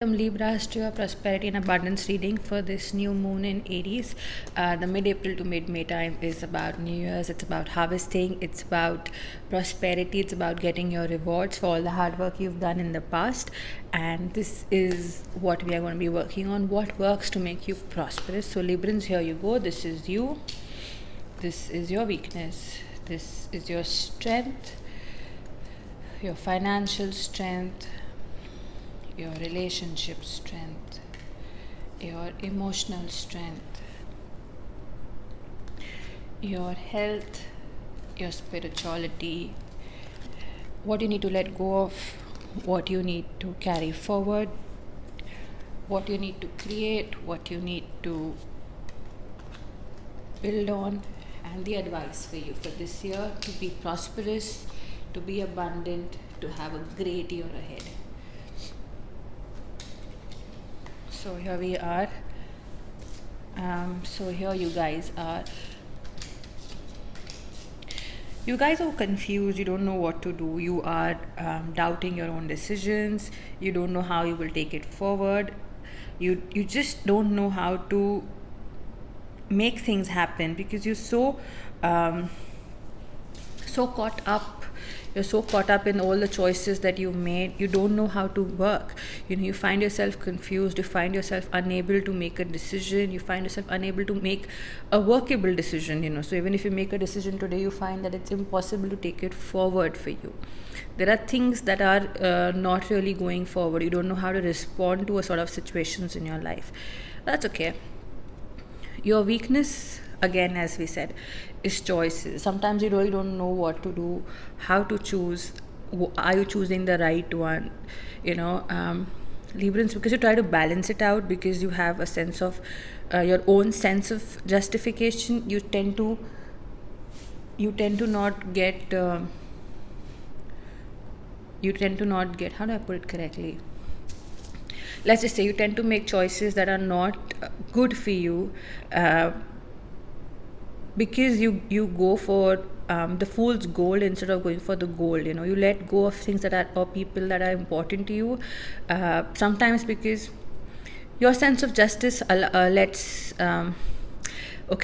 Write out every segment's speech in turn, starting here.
Libra, Astro, prosperity and abundance reading for this new moon in Aries. The mid-April to mid-May time is about New Year's. It's about harvesting. It's about prosperity. It's about getting your rewards for all the hard work you've done in the past. And this is what we are going to be working on. What works to make you prosperous? So Librans, here you go. This is you. This is your weakness. This is your strength, your financial strength, your relationship strength, your emotional strength, your health, your spirituality, what you need to let go of, what you need to carry forward, what you need to create, what you need to build on, and the advice for you for this year to be prosperous, to be abundant, to have a great year ahead. So here we are. So here you guys are. You guys are confused. You don't know what to do. You are doubting your own decisions. You don't know how you will take it forward. You just don't know how to make things happen because you're so caught up. You're so caught up in all the choices that you made. You don't know how to work. You find yourself confused. You find yourself unable to make a decision. You find yourself unable to make a workable decision. So even if you make a decision today, you find that it's impossible to take it forward for you. There are things that are not really going forward. You don't know how to respond to a sort of situations in your life. That's okay. Your weakness, again, as we said, is choices. Sometimes you really don't know what to do, how to choose. Are you choosing the right one? Librans, because you try to balance it out, because you have a sense of your own sense of justification. You tend to not get. How do I put it correctly? Let's just say you tend to make choices that are not good for you because you go for the fool's gold instead of going for the gold. You let go of things that are, or people that are important to you, sometimes because your sense of justice okay,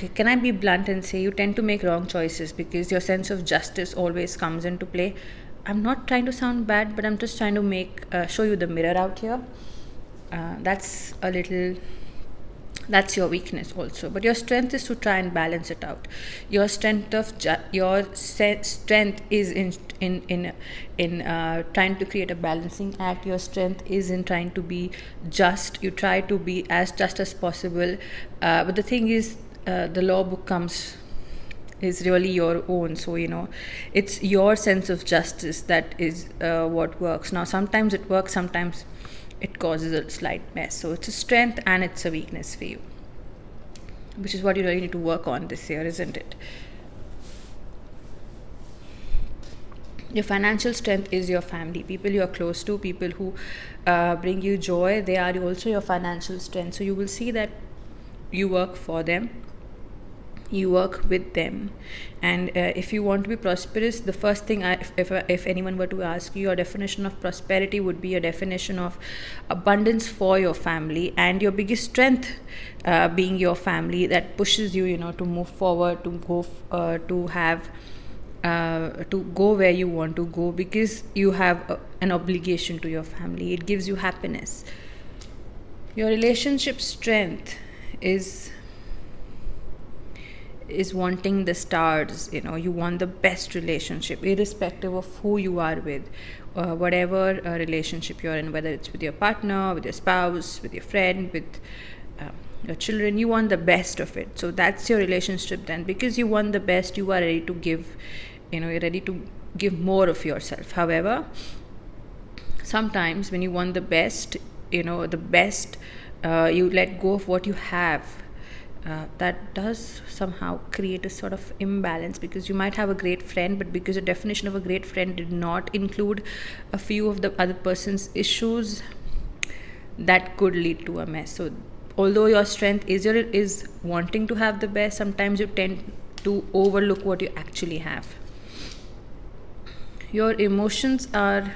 can I be blunt and say you tend to make wrong choices because your sense of justice always comes into play. I'm not trying to sound bad, but I'm just trying to show you the mirror out here. That's your weakness also, but your strength is to try and balance it out. Your strength is in trying to create a balancing act. Your strength is in trying to be just. You try to be as just as possible, but the thing is, the law book is really your own. So it's your sense of justice that is what works. Now sometimes it works, sometimes it causes a slight mess. So it's a strength and it's a weakness for you, which is what you really need to work on this year, isn't it? Your financial strength is your family, people you are close to, people who bring you joy. They are also your financial strength. So you will see that you work for them, you work with them, and if you want to be prosperous, the first thing if anyone were to ask you, your definition of prosperity would be a definition of abundance for your family, and your biggest strength being your family that pushes you to move forward, to go to go where you want to go, because you have an obligation to your family. It gives you happiness. Your relationship strength is wanting the stars. You want the best relationship irrespective of who you are with, whatever relationship you're in, whether it's with your partner, with your spouse, with your friend, with your children. You want the best of it. So that's your relationship then, because you want the best. You are ready to give, you're ready to give more of yourself. However, sometimes when you want the best, you let go of what you have. That does somehow create a sort of imbalance, because you might have a great friend, but because the definition of a great friend did not include a few of the other person's issues, that could lead to a mess. So although your strength is wanting to have the best, sometimes you tend to overlook what you actually have. Your emotions are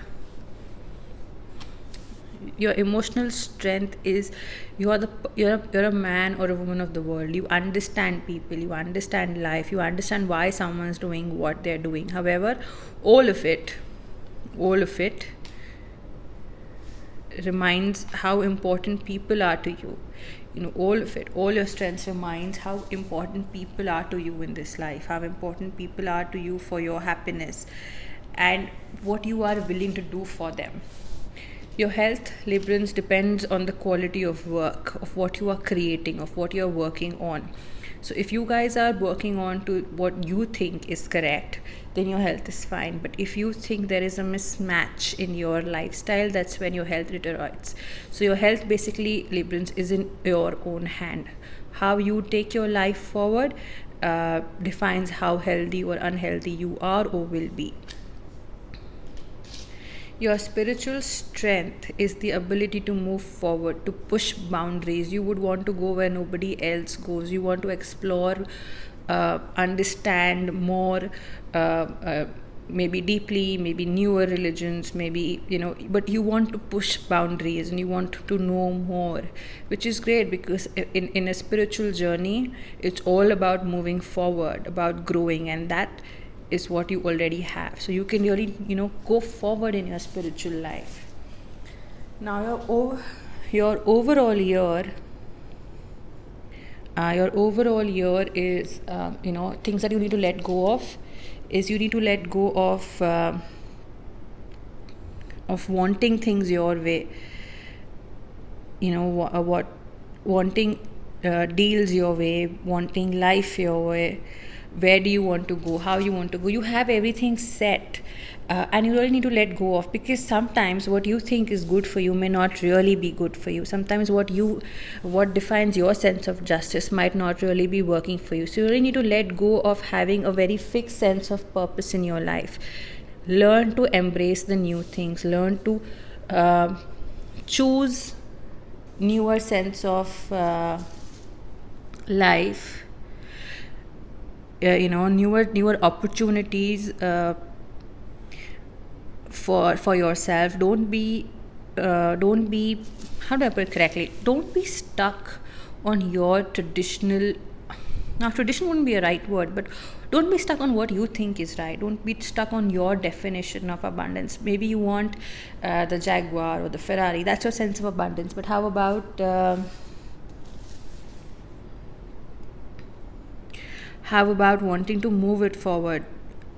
your emotional strength is you're a man or a woman of the world. You understand people, you understand life, you understand why someone's doing what they're doing. However, all of it reminds how important people are to you. All of it, all your strengths reminds how important people are to you in this life, how important people are to you for your happiness, and what you are willing to do for them. Your health, Librans, depends on the quality of work, of what you are creating, of what you are working on. So if you guys are working on to what you think is correct, then your health is fine. But if you think there is a mismatch in your lifestyle, that's when your health deteriorates. So your health, basically, Librans, is in your own hand. How you take your life forward defines how healthy or unhealthy you are or will be. Your spiritual strength is the ability to move forward, to push boundaries. You would want to go where nobody else goes. You want to explore, understand more, maybe deeply, maybe newer religions, maybe, but you want to push boundaries and you want to know more, which is great, because in a spiritual journey, it's all about moving forward, about growing, and that is what you already have. So you can really, go forward in your spiritual life. Now your overall year is, things that you need to let go of is, you need to let go of wanting things your way. Wanting deals your way, wanting life your way. Where do you want to go, how you want to go, you have everything set, and you really need to let go of, because sometimes what you think is good for you may not really be good for you. Sometimes what defines your sense of justice might not really be working for you. So you really need to let go of having a very fixed sense of purpose in your life. Learn to embrace the new things, learn to choose newer sense of life, newer opportunities for yourself. Don't be how do I put it correctly, don't be stuck on your traditional, now tradition wouldn't be a right word, but don't be stuck on what you think is right. Don't be stuck on your definition of abundance. Maybe you want the Jaguar or the Ferrari, that's your sense of abundance, but how about wanting to move it forward?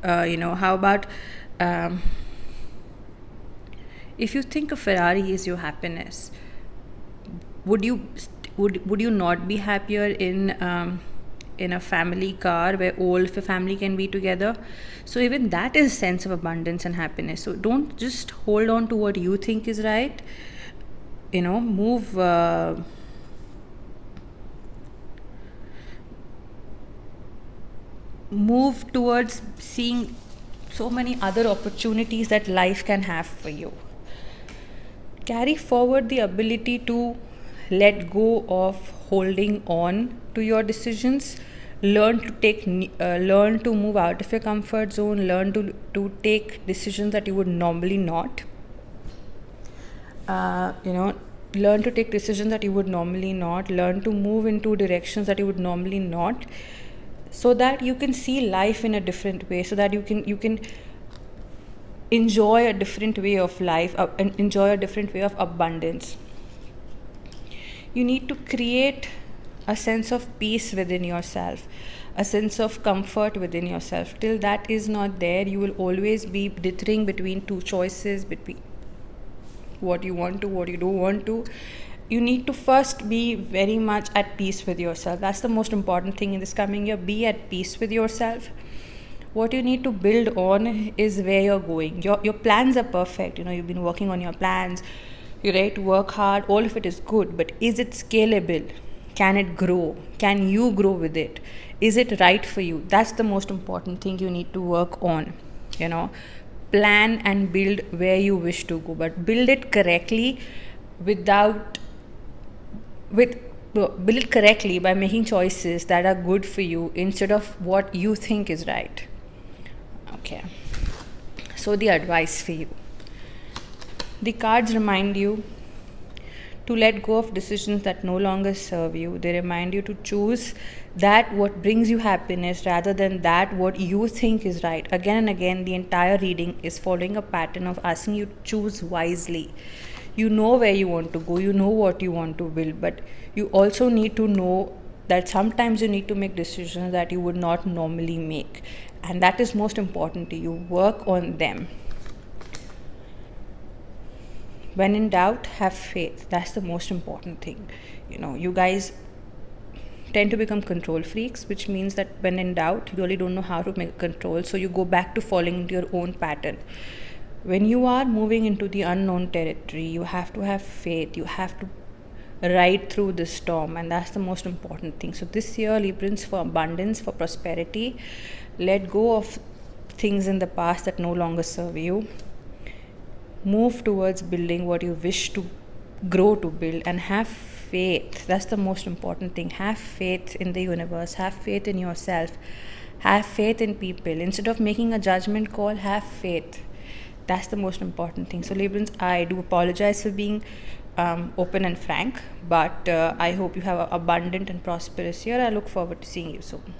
How about if you think a Ferrari is your happiness, would you not be happier in a family car where all of the family can be together? So even that is a sense of abundance and happiness. So don't just hold on to what you think is right. Move towards seeing so many other opportunities that life can have for you. Carry forward the ability to let go of holding on to your decisions. Learn to move out of your comfort zone. Learn to take decisions that you would normally not. Learn to take decisions that you would normally not. Learn to move into directions that you would normally not, so that you can see life in a different way, so that you can enjoy a different way of life, and enjoy a different way of abundance. You need to create a sense of peace within yourself, a sense of comfort within yourself. Till that is not there, you will always be dithering between two choices, between what you want to, what you don't want to. You need to first be very much at peace with yourself. That's the most important thing in this coming year. Be at peace with yourself. What you need to build on is where you're going. Your plans are perfect. You've been working on your plans. You're ready to work hard. All of it is good. But is it scalable? Can it grow? Can you grow with it? Is it right for you? That's the most important thing you need to work on. Plan and build where you wish to go, but build it correctly build it correctly by making choices that are good for you instead of what you think is right. Okay. So the advice for you. The cards remind you to let go of decisions that no longer serve you. They remind you to choose that what brings you happiness rather than that what you think is right. Again and again, the entire reading is following a pattern of asking you to choose wisely. You know where you want to go, you know what you want to build, but you also need to know that sometimes you need to make decisions that you would not normally make, and that is most important to you. Work on them. When in doubt, have faith. That's the most important thing. You guys tend to become control freaks, which means that when in doubt, you really don't know how to make control, so you go back to falling into your own pattern. When you are moving into the unknown territory, you have to have faith. You have to ride through the storm, and that's the most important thing. So this year, Librans, for abundance, for prosperity, let go of things in the past that no longer serve you. Move towards building what you wish to grow to build, and have faith. That's the most important thing. Have faith in the universe, have faith in yourself, have faith in people. Instead of making a judgment call, have faith. That's the most important thing. So Librans, I do apologize for being open and frank, but I hope you have an abundant and prosperous year. I look forward to seeing you soon.